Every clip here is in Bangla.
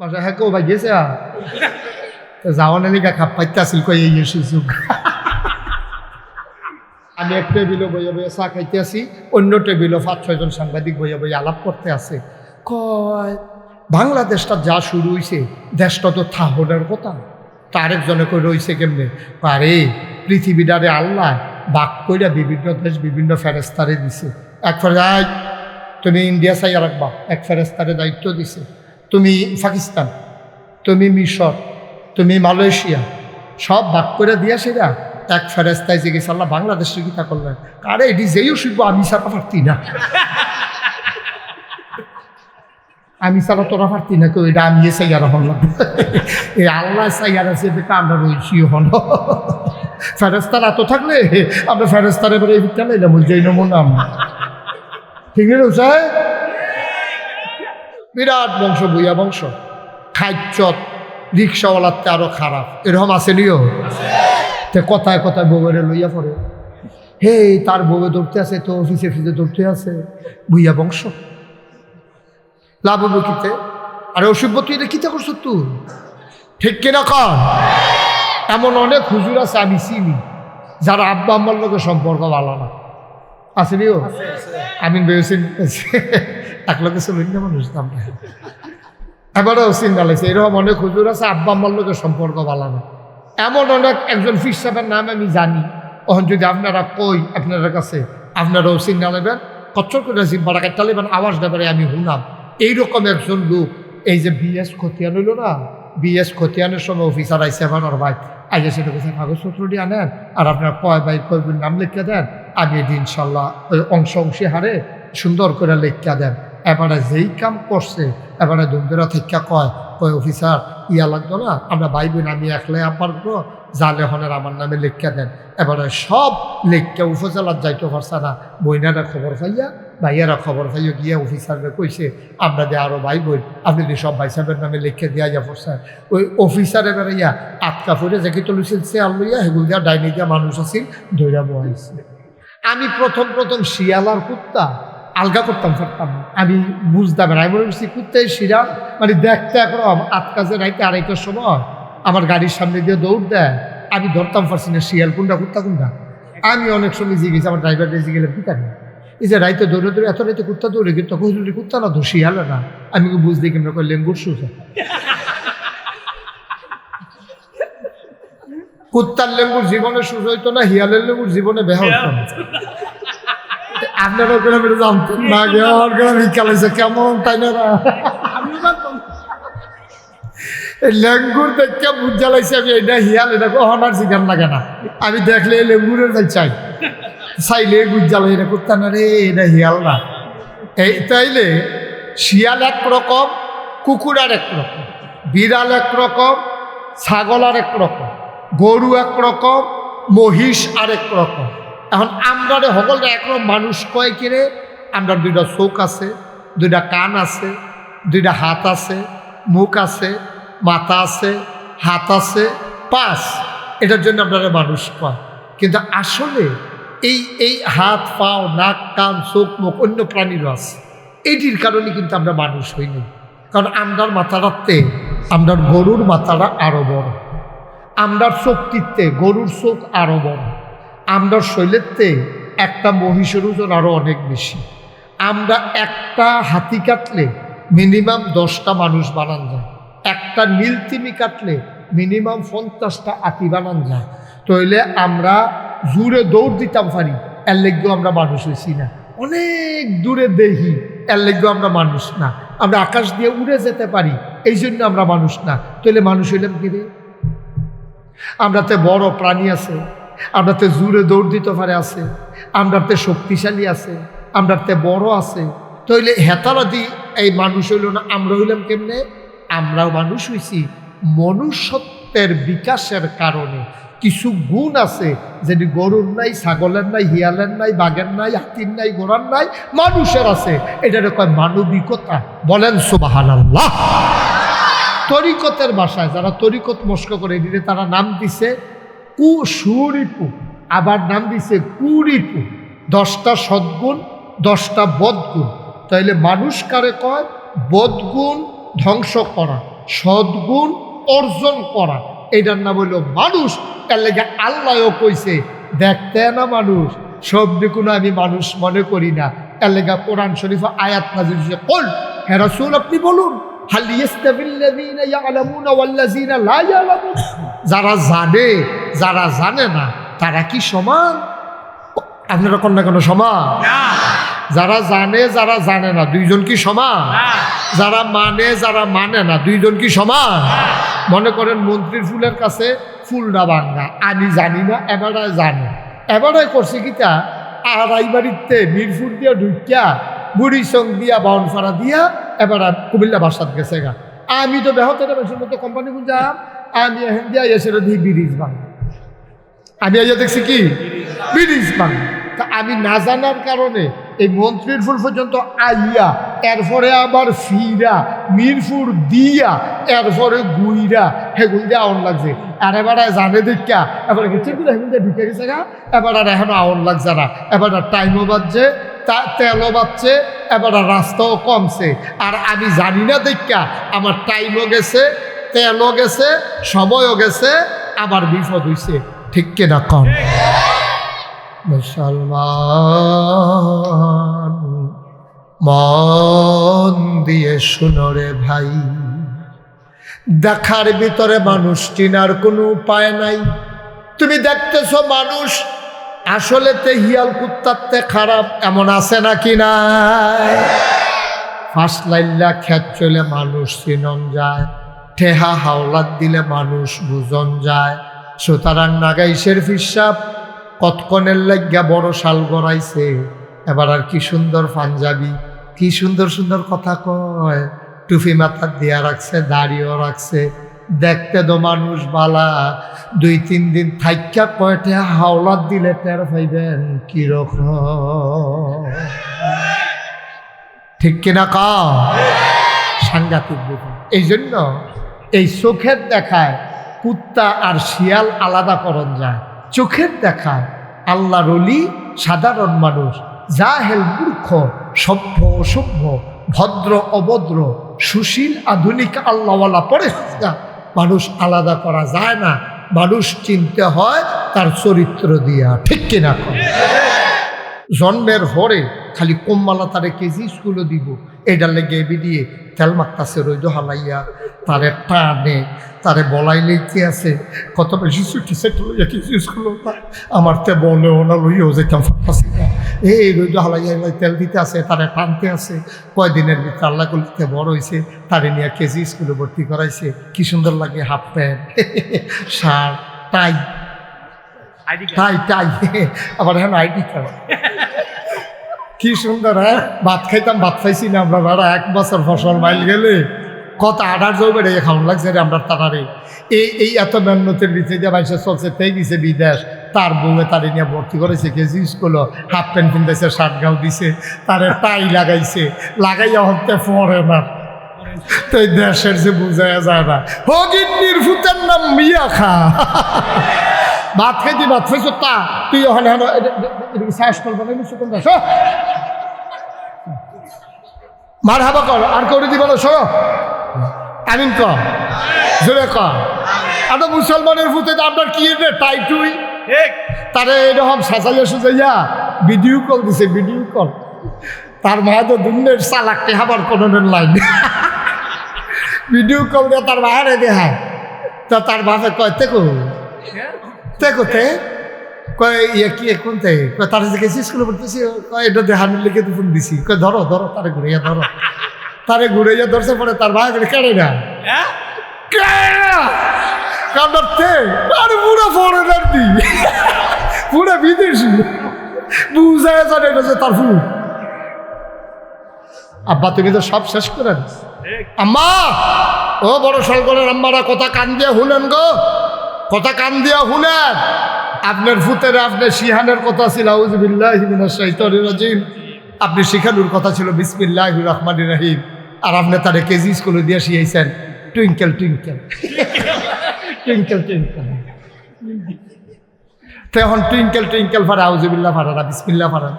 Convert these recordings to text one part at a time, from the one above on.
বাসা হ্যাঁ কেউ ভাই গেছে যাওয়ানের লিগা খাপ পাইতে আসিল কই এই সুযোগ। আমি এক টেবিলে বইয়া বইয়া চা খাইতে আসি, অন্য টেবিলও 5-6 জন সাংবাদিক বইয়া বইয়া আলাপ করতে আছে। কয় বাংলাদেশটা যা শুরু হয়েছে দেশটা তো থাহনের কথা। তা আরেকজনে কই রয়েছে কেমনে? আরে পৃথিবীটারে আল্লাহ বাক কইরা বিভিন্ন দেশ বিভিন্ন ফেরেস্তারে দিছে। এক ফেরাই তুমি ইন্ডিয়া চাইয়া রাখবা, এক ফেরেস্তারে দায়িত্ব দিছে। তুমি পাকিস্তান, তুমি মিশর, তুমি মালয়েশিয়া, সব ভাগ করে দিয়া সেটা এক ফেরেস্তায় যে গেছে আল্লাহ বাংলাদেশের গীতা করলেন। আরে এটি যেইও শিখবো আমি ছাড়া পারতি না, আমি ছাড়া তোরা পারতি না কেউ, এটা আমি চাইয়ার হল এই আল্লাহ চাইয়ার আছে দেখে আমরা রয়েছি হল। ফেরেস্তার এত থাকলে আমরা ফেরেস্তার এবারে এই ভিতটা লাইলাম ওই যেই নমুনা ঠিক রয়েছে। বিরাট বংশ, বইয়া বংশ, খাইচত রিক্সাওয়ালাতে আরো খারাপ, এরকম আছে নিও। তে কথায় কথায় বউরে লইয়া পড়ে, হে তার বউয়ে ধরতে আছে তো অফিসে ফিসে ধরতে আছে, বইয়া বংশ লাভ হবো কিতে? আরে অসভ্য তুই এটা কিতা করছো তুই, ঠিক কিনা কর? এমন অনেক হুজুর আছে আমি চিনি যারা আব্বা আম্মার লোকের সম্পর্ক ভালো না, আছে নিও। আমি বেউসিন এক লোকের চলুন না মানুষ আমরা এবারেও চিন্তা লাগছে, এরকম অনেক হুজুর আছে আব্বা আম্মার লোকের সম্পর্ক ভালো না। এমন অনেক একজন ফির সাহেবের নাম আমি জানি, তখন যদি আপনারা কই আপনার কাছে আপনারাও চিন্তা নেবেন, কচ্ছর করে জিব্বাটা কাটতে নেবেন, আওয়াজ দেবেন আমি হুনাম। এইরকম একজন লোক এই যে বিএস খতিয়ান হইল না, বিএস খতিয়ানের সময় অফিসার আইসে আমার ভাই আগে সেটা কোথায় কাগজপত্রটি আনেন আর আপনার কয় ভাই কয়গুলো নাম লিখে দেন, আগে এটি ইনশাল্লাহ ওই অংশী হারে সুন্দর করে লিখা দেন। এবারে যেই কাম করছে এবারে দুমবেরা থেকে কয় অফিসার ইয়া লাগতো না, আমরা ভাই বোন আমি একলাই আব্বার গো জালে হনের আমার নামে লিখা দেন। এবারে সব লেখা উপজেলার যাইতে পারছে না, বইনারা খবর পাইয়া ভাইয়ারা খবর পাইয়া গিয়া অফিসাররা কইছে আমরা যে আরো ভাই বোন আপনি যে সব ভাই সাহেবের নামে লিখে দিয়া যা পড়ছে। ওই অফিসার এবারে ইয়া আটকা ফুটে যে তুলছিল চেয়ার লইয়া সেগুলো দিয়া ডাইনি দিয়া মানুষ আছিল ধৈরা বহাইছে। আমি প্রথম শিয়ালার কুত্তা আলগা করতাম পারতাম, আমি বুঝতাম না, আমি মনে করছি কুত্তাই শিয়াল মানে দেখতে একরকম। আটকাজে রাইতে 2:30টার সময় আমার গাড়ির সামনে দিয়ে দৌড় দেয়, আমি ধরতাম পারছি না শিয়াল কোনটা কুত্তা কোনটা। আমি অনেক সময় জিজ্ঞেস আমার ড্রাইভার রেজে গেলে কি জানি এই যে রাইতে দৌড়ে দৌড়ে এত রাইতে কুত্তা দৌড়ে কিন্তু হুজুরি কুত্তা না তো শিয়াল না। আমি বুঝতে কেমন করে লেঙ্গুর শুষ কুত্তার লেঙ্গুর জীবনে সুজ হইতো না, হিয়ালের লেঙ্গুর জীবনে বেহা হতো না। আপনারা গ্রামে জানতেন না, আমার গ্রামে খেলাইছে কেমন তাই না? লেঙ্গুর দেখে বুঝা লাগছে আমি এটা হিয়াল, এটা কখনার শিকার লাগে না। আমি দেখলে লেঙ্গুরের চাই চাইলে বুঝা লাগে এটা করতে না রে, এটা হিয়াল না। এই তাইলে শিয়াল এক রকম, কুকুর আর এক রকম, বিড়াল এক রকম, ছাগল আর এক রকম, গরু এক রকম, মহিষ আর এক রকম। এখন আমরা সকলটা একরকম মানুষ কয় কিরে, আমরা 2টা চোখ আছে, 2টা কান আছে, 2টা হাত আছে, মুখ আছে, মাথা আছে, হাত আছে, পাশ, এটার জন্য আপনারা মানুষ কয়। কিন্তু আসলে এই হাত পাও নাক কান চোখ মুখ অন্য প্রাণীরও আছে, এইটির কারণে কিন্তু আমরা মানুষ হইনি। কারণ আমরার মাথাটাতে আমরার গরুর মাথাটা আরো বড়, আমরার চোখটিতে গরুর চোখ আরো বড়, আমরার শৈলেরতে একটা মহিষের ওজন আরো অনেক বেশি। আমরা একটা হাতি কাটলে মিনিমাম 10টা মানুষ বানান যায়, একটা নীলতিমি কাটলে মিনিমাম 50টা হাতি বানান যায়। তাইলে আমরা জোরে দৌড় দিতাম পারি, এর লেগেও আমরা মানুষ হয়েছি না। অনেক দূরে দেখি, এর লেগেও আমরা মানুষ না। আমরা আকাশ দিয়ে উড়ে যেতে পারি, এই জন্য আমরা মানুষ না। তাহলে মানুষ হইলাম কি রে? আমরাতে বড় প্রাণী আছে, আমরাতে জোরে দৌড় দিতে পারে আছে, আমরাতে শক্তিশালী আছে, আমরাতে বড় আছে। তাইলে হেতারাদি এই মানুষ হইল না, আমরা হইলাম কেমনে? আমরাও মানুষ হইছি মনুষ্যত্বের বিকাশের কারণে। কিছু গুণ আছে যেটি গরুর নাই, ছাগলের নাই, হিয়ালের নাই, বাঘের নাই, হাতির নাই, ঘোড়ার নাই, মানুষের আছে। এটা কয় মানবিকতা। বলেন সুবহানাল্লাহ। তরিকতের ভাষায় যারা তরিকত মস্ক করে দিলে তারা নাম দিছে কুশুরিপু, আবার নাম দিছে কুরিপু। 10টা সদ্গুণ, 10টা বদগুণ। তাইলে মানুষ কারে কয়? বদগুণ ধ্বংস করা, সদ্গুণ অর্জন করা, এটার নাম হইল মানুষ। এর লেগে আল্লাহও কইছে দেখতে না মানুষ, সব দিকুনো আমি মানুষ মনে করি না। এর লেগে কোরআন শরীফ আয়াত নাযিল হয়েছে, কুল হে রাসূল আপনি বলুন, হাল ইয়াস্তাবিল্লাযীনা ইয়ালামুনা ওয়াল্লাযীনা লা ইয়ালামুন, যারা জানে যারা জানে না তারা কি সমান? আপনারা কোন না কোনো সমান? যারা জানে যারা জানে না দুইজন কি সমান? যারা মানে না দুইজন কি সমান? মনে করেন মন্ত্রীর ফুলের কাছে ফুলটা ভাঙ্গা, আমি জানি না, এবারে জানে, এবারে করছে কিতা আড়াই বাড়িতে মিরপুর দিয়া ঢুকিয়া বুড়ি সং দিয়া বাউনফাড়া দিয়া এবার কুমিল্লা বাসাত গেছে গা। আমি তো বেহতের বেশির মতো কোম্পানি বুঝাম, আমি এখন দিয়া এসে দিই ব্রিজ ভাঙ্গা, আমি আইয়া দেখছি কি ব্রিজ ভাঙ্গা। তা আমি না জানার কারণে এই মন্ত্রীর ফুল পর্যন্ত আইয়া, এরপরে আবার ফিরা মিরপুর দিয়া, এরপরে গুইরা হেগুল দিয়ে আউন লাগছে। আর এবার জানে দেখা এবার হেগুল দিয়ে ঢুকে গেছে গা। এবার আর এখন আউন লাগছে না, এবার আর টাইমও বাজছে, তেলও বাজছে, এবার আর রাস্তাও কমছে। আর আমি জানি না দেখা আমার টাইমও গেছে, তেলও গেছে, সময়ও গেছে, আবার বিপদ হইছে। ঠিক কিনা কম? মুসলমান মন দিয়ে শুনো রে ভাই, দেখার ভিতরে মানুষ চিনার কোনো উপায় নাই। তুমি দেখতেছ মানুষ আসলে তে হিয়াল কুত্তাতে খারাপ, এমন আছে নাকি নাই? ফার্স্ট লাইল্লা খেত চলে মানুষ চিনন যায়, ঠেহা হাওলাত দিলে মানুষ বুঝন যায়। সুতরাং নাগাইশের ফিসাব কতক্ষণের লাগিয়া বড় শাল গড়াইছে, এবার আর কি সুন্দর পাঞ্জাবি, কি সুন্দর সুন্দর কথা কয়, টুপি মাথার দিয়া রাখছে, দাড়িও রাখছে, দেখতে তো মানুষ বালা। 2-3 দিন থাইকা কয়টা হাওলাত দিলে টের পাইবেন কিরকম। ঠিক কিনা কা? সাংঘাতিক ব্যাপার। এই জন্য এই চোখের দেখায় কুত্তা আর শিয়াল আলাদা করণ যায়। চোখের দেখায় আল্লাহর ওলি সাধারণ মানুষ, জাহেল মূর্খ, সভ্য অসভ্য, ভদ্র অভদ্র, সুশীল আধুনিক আল্লাহওয়ালা পড়ে মানুষ আলাদা করা যায় না। মানুষ চিনতে হয় তার চরিত্র দিয়া। ঠিক কিনা? জন্মের হরে খালি কম্মালা তারে কেজি স্কুলে দিব, এটার লেগে দিয়ে তেল মারতাছে রইদ হালাইয়া, তারে টানে, তারে বলাই লইতে আছে কত বেশি ছুটি সেটা লইয়া কেজি স্কুল আমার তে বলেও না লইয়াও যেতাম ফাঁকাছি না। এই রইদ হালাইয়া তেল দিতে আছে, তারে টানতে আছে। কয়দিনের ভিতরে আল্লাহ করতে বড় হয়েছে, তারে নিয়ে কেজি স্কুলে ভর্তি করাইছে। কি সুন্দর লাগে, হাফ প্যান্ট, শার্ট, টাই টাই টাই, আবার হ্যাঁ আইডি কার্ড, কি সুন্দর। হ্যাঁ ভাত খাইতাম, ভাত খাইছি না আমরা ভাড়া 1 বছর ফসল মাইল গেলে কত আডার জমে রে খাওয়ান লাগছে রে আমরা তারারে। এই এত মেহনতের ভিতরে যে বাইশে চলছে, তাই গেছে বিদেশ, তার বউয়ে তারে নিয়ে ভর্তি করেছে কেজি স্কুলে, হাফ প্যান্ট কিনতেছে, শার্ট গাও দিছে, তারে টাই লাগাইছে, লাগাইয়া হতে পরে না। তো এই দেশের যে বুঝাই যায় না, হগিন্নির ফুতের নাম মিয়া খা। ভাত খাইতি, ভাত খাইছো তা তুই ওখানে শ্বাস করবো না, মার হাবা কর, আর করে দিব না, সরো আমিন ক, জোরে ক। আর মুসলমানের ফুতে আপনার কি টাই টুই, তারে এরকম সাজাইয়া সুজাইয়া ভিডিও কল দিছে, ভিডিও কল। তার মায়ের তো দুনিয়ার চালাকতে হাবার কোনের লাইন, ভিডিও কল দিয়ে তার মায়ের দেখায়। তা তার বাপে কয় তেকো তেকোতে কয় ইয়ে কি কোনতে কয়, তার গেছি স্কুলে পড়তেছি, কয় এটা দেহানের লিখে তো ফোন দিছি, কয় ধরো ধরো, তারে ঘুরাইয়া ধরো, তারে ঘুরাইয়া ধরছে। পরে তার ভাই করে কেড়ে না কান্দারতে, আরে পুরো ফরেনার দি, পুরো বিদেশি, বুঝায় জানে এটা যে তার ফুল। আব্বা তুমি তো সব শেষ করে দিস। আম্মা, ও বড় সরকারের আম্মারা কথা কান দিয়া শুনেন গো, কথা কান দিয়া শুনেন। আপনার ফুতের আপনার শিহানের কথা ছিল আউযুবিল্লাহি মিনাশ শাইতানির রাজিম, আপনি শিখানোর কথা ছিল বিসমিল্লাহির রহমানির রহিম, আর আপনি তারে কেজি স্কুলে দিয়ে শিখাইছেন টুইঙ্কেল টুইঙ্কেল টুইঙ্কেল টুইঙ্কেল। তো এখন টুইঙ্কেল টুইঙ্কেল ফারা আউযুবিল্লাহ ফারা না, বিসমিল্লাহ ফারা।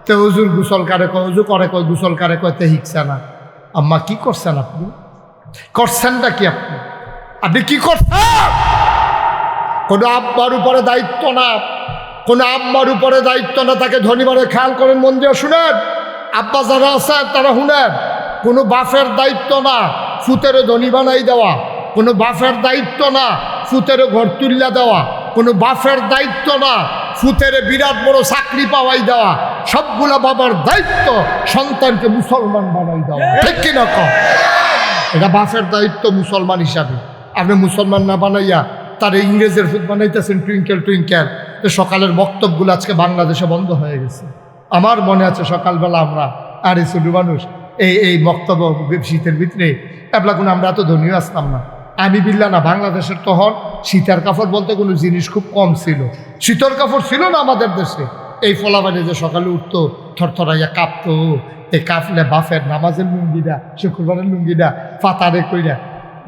তো হুজুর গোসল কারে কয়, হুজুর করে কয় গোসল কারে কয়, তে শিখছে না। আম্মা কি করছেন আপনি? করছেনটা কি আপনি? আপনি কি করছেন? কোনো আব্বার উপরে দায়িত্ব না, কোনো আম্মার উপরে দায়িত্ব না। তাকে ধনী মানে খেয়াল করেন, মন দিয়ে শুনেন। আব্বা যারা আছে তারা শুনেন, কোনো বাপের দায়িত্ব না ফুতের ধনী বানাই দেওয়া, কোনো বাপের দায়িত্ব না ফুতের ঘর তুল্লা দেওয়া, কোনো বাপের দায়িত্ব না ফুতের বিরাট বড় চাকরি পাওয়াই দেওয়া। সবগুলা বাবার দায়িত্ব সন্তানকে মুসলমান বানাই দেওয়া, ঠিক কিনা কম? এটা বাপের দায়িত্ব মুসলমান হিসাবে। আপনি মুসলমান না বানাইয়া তার ইংরেজের ফুট বানাইতেছেন টুইঙ্কেল টুইঙ্কেল। তো সকালের বক্তব্যগুলো আজকে বাংলাদেশে বন্ধ হয়ে গেছে। আমার মনে আছে সকালবেলা আমরা আর এই ছোট মানুষ এই বক্তব্য শীতের ভিতরে এবলা কোনো আমরা এত ধনীও আসতাম না। আমি বিল্লা না, বাংলাদেশের তখন শীতের কাপড় বলতে কোনো জিনিস খুব কম ছিল। শীতের কাপড় ছিল না আমাদের দেশে। এই ফলাবাড়ি যে সকালে উঠতো থরথরাইয়া কাঁপতো, এই কাঁপলে বাফের নামাজের লুঙ্গিটা, শুক্রবারের লুঙ্গিটা ফাতারে কইরা,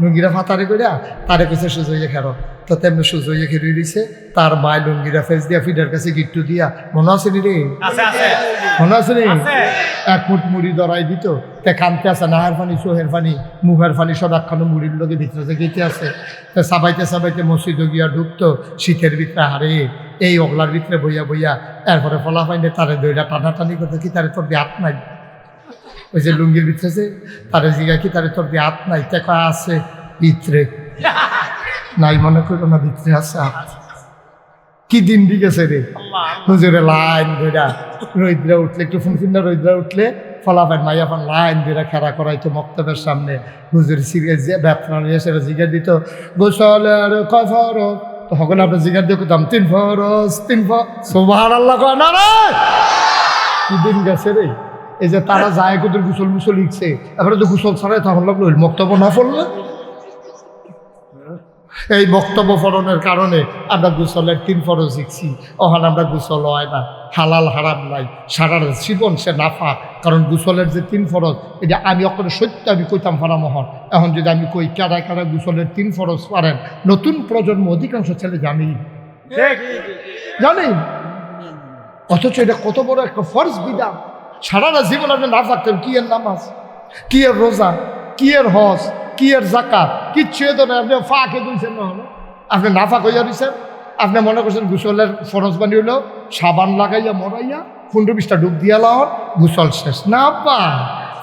লুঙ্গিরা ফাতারে কইরা তারে কাছে সুজইয়া খেরো। তো তেমনি সুজইয়া খেয়ে দিছে, তার মায় লুঙ্গিরা ফেস দিয়া ফিডার কাছে গিট্টু দিয়া, মনে আছে নি রে? মনে আছে নি? এক মুঠ মুড়ি ধরাই দিত, তে কানতে আছে নাহের পানি, চোহের পানি, মুখের পানি সব একখানো মুড়ির লোকে ভিতরে যে গেতে আছে। তো সাবাইতে সাবাইতে মসজিদে গিয়া ঢুকতো শীতের ভিতরে। হারে এই অগলার ভিতরে বইয়া বইয়া এরপরে ফলা পাইলে তারে দইটা টানাটানি করতে, কি তারে তোর দিয়ে হাত নাই? ওই যে লুঙ্গির ভিতরে যে তারে জিগা, কি তারে তোর দিয়ে হাত নাই? টেকা আছে ভিতরে নাই, মনে করো না ভিতরে আছে হাত। কি দিন দিকেছে রে হুজুরে, লাইন ধরা রৈদ্রা উঠলে, একটু ফুনফিন্না রৈদ্রা উঠলে ফলাফেন মাইয়াফান লাইন ধরে খেলা করাইতো মক্তবের সামনে। হুজুর সিরিয়াস যে ব্যবসা নিয়ে সেটা জিগার দিত, গোসলের কয় ফরজ? তো সকলে আপনার জিগার দিয়ে করতাম 3 ফরজ 3 ফরজ। সুবহানাল্লাহ কয় না রে? কি দিন গেছে রে। এই যে তারা যায় কোথায় গুসল মুসল লিখছে, এবারে তো গুসল ছাড়াই তখন লাগলো মক্তব্য না পড়লে। এই বক্তব্য ফলনের কারণে আমরা গোসলের 3 ফরজ শিখছি। ওখানে আমরা গোসল হয় না, হালাল হারাম নাই, সারা জীবন সে নাফা। কারণ গোসলের যে 3 ফরজ, এটা আমি অক্ষরে সত্য আমি কইতাম ফারামোহন। এখন যদি আমি কই কারায় কারায় গোসলের 3 ফরজ পারেন, নতুন প্রজন্ম অধিকাংশ ছেলে জানি জানি, অথচ এটা কত বড় একটা ফরজ বিধান। সারাটা জীবন আপনি না থাকতেন, কি এর নামাজ, কি এর রোজা, কি এর হজ, কি এর জাকাত, কিচ্ছু তো না। আপনি ফাঁকে দিয়েছেন না, হলো আপনি নাফাক হইয়া দিচ্ছেন। আপনি মনে করছেন গোসলের ফরজ বানি হইল সাবান লাগাইয়া মরাইয়া 15-20টা ডুব দিয়া লাওয়ার গোসল শেষ না। আব্বা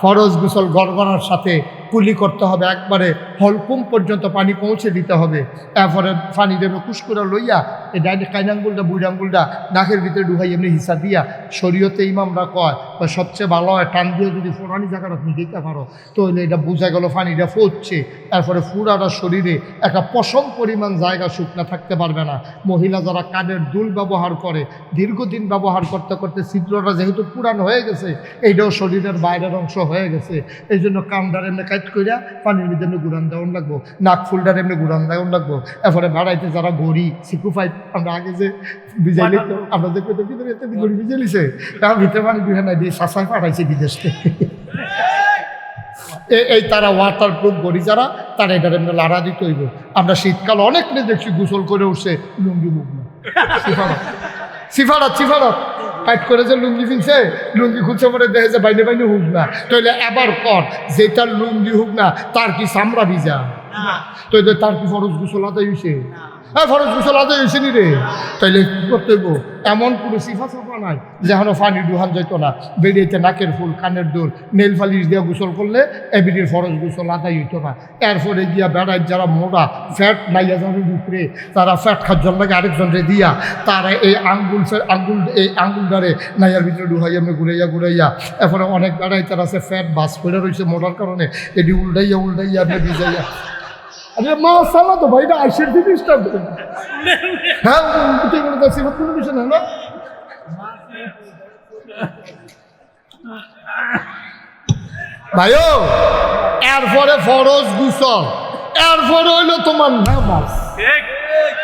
ফরজ গোসল গড়গড়ার সাথে কুলি করতে হবে, একবারে হলকুম পর্যন্ত পানি পৌঁছে দিতে হবে। এরপরে পানি দেবে কুসকুরা লইয়া এই ডাইরেক্ট কাইনাঙ্গুলটা বুড়াঙ্গুলটা নাকের ভিতরে ঢুকাই এমনি হিসা দিয়া। শরীয়তে ইমামরা কয় সবচেয়ে ভালো হয় টান দিয়ে যদি ফোরানি জায়গাটা তুমি দিতে পারো, তো এটা বোঝা গেল পানিটা ফুটছে। এরপরে ফুরাটা শরীরে একটা পশম পরিমাণ জায়গা শুকনা থাকতে পারবে না। মহিলা যারা কানের দুল ব্যবহার করে, দীর্ঘদিন ব্যবহার করতে করতে ছিদ্রটা যেহেতু পুরানো হয়ে গেছে, এইটাও শরীরের বাইরের অংশ হয়ে গেছে। এই জন্য কামদার এমনি কাজ করিয়া পানির ভিতরে এমনি গুড়ান দেওয়ান লাগবো, নাক ফুলটার এমনি গুড়ান দেওয়ান লাগবো। এরপরে বাড়াইতে যারা গড়ি সিকুফাই, আমরা আগে যে বিজাইলে তো আমরা যে কোথাও ভিতরে গড়ি ভিজে লিছে, তার ভিতরে পানি বিহা নাই দিয়ে শাসায় পাঠাইছে বিদেশ থেকে। এই তারা ওয়াটার প্রুফ গড়ি যারা, তারা এটার এমনি লাড়া দিতে হইব। আমরা শীতকাল অনেক মেয়ে দেখছি গোসল করে উঠছে লুঙ্গি মুখ না, সিফারাত সিফারাত কাট করে যে লুঙ্গি ফিনছে, লুঙ্গি খুঁজছে পরে দেখে যে বাইনে বাইনে হুক না। তাইলে এবার কর যেটার লুঙ্গি হুক না তার কি চামড়া ভিজা? তো তার কি ফরজ গোসল আদায় হয়েছে? হ্যাঁ ফরজ গোসল আদায় হয়েছে নি রে? তাইলে কি করতে হইব? এমন কোনো সিফা সাফা নাই যেখানে পানি ডুহান যেত না। বেরিয়েতে নাকের ফুল, কানের দুল, নেল ফালিশ দিয়ে গোসল করলে এবিডির ফরজ গোসল আদায় হইতো না। এরপরে গিয়া বেড়ায় যারা মোড়া ফ্যাট নাইয়া যাবে উপরে, তারা ফ্যাট খাওয়ার জন্য লাগে আরেকজনরে দিয়া, তারা এই আঙ্গুলটারে নাইয়ার ভিতরে ডুহাইয়া এমনি ঘুরাইয়া। এরপরে অনেক বেড়াই তারা আছে ফ্যাট বাস করে রয়েছে মোড়ার কারণে, এটি উল্টাইয়া এমনি ভিজাইয়া। আরে মাশাআল্লাহ তো ভাইটা আইসের জিনিসটা হ্যাঁ কোনো বিষয় না না। ভাইও এরপরে ফরজ গোসল, এরপরে হইলো তোমার নামাজ।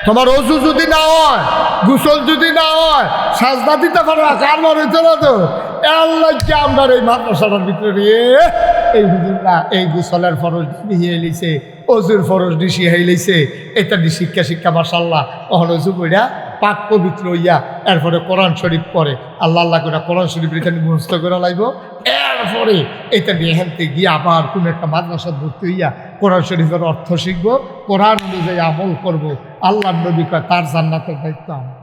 তোমার অজু যদি না হয়, গোসল যদি না হয়, সাজদা দিতে পারো না, কারবার হইতে না তো। আল্লাহ আমরা এই মাদ্রাসাটার ভিতরে এই হুজুররা এই গোসলের ফরজ দিয়ে লিছে, অজুর ফরজ দিশি হাইলেছে, এটা দিয়ে শিক্ষা মাশাআল্লাহ। অহন অজু কইরা পাক পবিত্র হইয়া এরপরে কোরআন শরীফ পড়ে, আল্লাহ করে কোরআন শরীফ এখানে মুখস্থ করে লাইব। এরপরে এটা দিয়ে হেনতে গিয়ে আবার কোনো একটা মাদ্রাসা ভর্তি হইয়া কোরআন শরীফের অর্থ শিখবো, কোরআন অনুযায়ী আমল করব। আল্লাহর নবী কয় তার জান্নাতের দায়িত্ব আমার।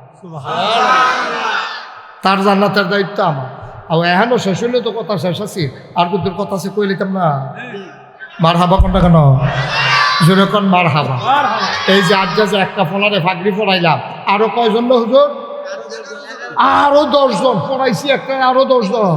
তার জান্নাতের দায়িত্ব আমার। আর এখনো শেষ হইলে তো কথা শেষ আছি, আর কুতুর কথা আছে কই লিতাম না। মার হাবা কোনটা কেন জোরে কোন মার হাবা। এই যে আজ যে একটা ফলারে ফাগড়ি পড়াইলাম, আরো কয়জন হুজুর? আরো 10 জন পড়াইছি, একটা আরো 10 জন,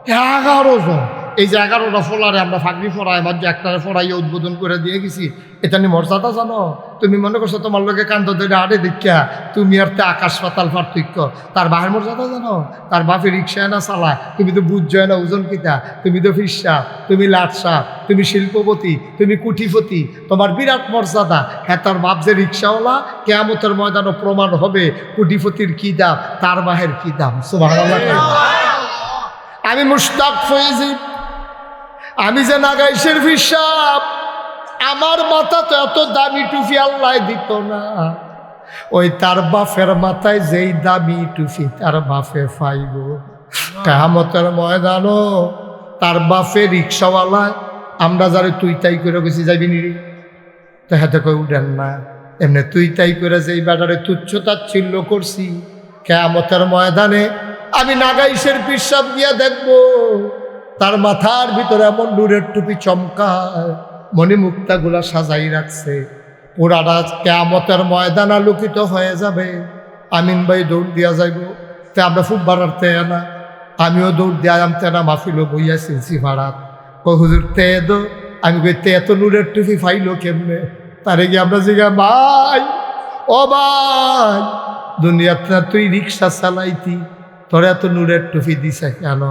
11 জন। এই যে 11টা ফলারে আমরা ফাগড়ি পড়াই, আমার যে একটা ফড়াইয়ে উদ্বোধন করে দিয়ে গেছি, এটা নিয়ে মর্যাদা জানো? তুমি মনে করছো তোমার লোকে কান্ত ধরে আড়ে দীক্ষা তুমি আর তে আকাশ পাতাল পার্থক্য। তার বাহের মর্যাদা জানো? তার বাপে রিক্সা না চালায়, তুমি তো বুঝছো না ওজন কিতা, তুমি তো ফিসা, তুমি লাটসা, তুমি শিল্পপতি, তুমি কুঠিপতি, তোমার বিরাট মর্যাদা। হ্যাঁ, তার বাপ যে রিক্সাওয়ালা, কেয়ামতের ময়দানও প্রমাণ হবে কুঠিপতির কি দাম, তার বাহের কি দাম। সুবহানাল্লাহ। আমি মুশতাক ফয়েজি, আমি যে নাগাইশের হিসাব, আমার মাথা তো এত দামি টুপি আল্লাহ দিত না। ওই তার বাপের মাথায় যেই দামি টুপি তার বাপে পাইব, কিয়ামতের ময়দানও তার বাপে রিক্সাওয়ালায় আমরা যারে তুই তাই করে গেছি যাইবি নি, তো হাতে কই উঠেন না। এমনি তুই তাই করে যেই ব্যাটারে তুচ্ছ তাচ্ছিল্য করছি, কিয়ামতের ময়দানে আমি নাগাইশের পিসাব দিয়া দেখবো তার মাথার ভিতরে এমন নূরের টুপি চমকায়, মণি মুক্তাগুলা সাজাই রাখছে, পুরাটা কিয়ামতের ময়দান আলোকিত হয়ে যাবে। আমিন ভাই দৌড় দিয়া যাইব, তে আমরা খুব বাড়াতে না, আমিও দৌড় দিয়া আমতে না, মাহফিলও বইয়া সিলসি ভাড়াত কই হুজুর তে দো। আমি কই তে এত নূরের টুপি ফাইলো কেমনে? তারে গিয়ে আমরা জিগা ভাই, ও ভাই, দুনিয়াতে তুই রিক্সা চালাইতি, তোর এত নূরের টুপি দিছে কেন?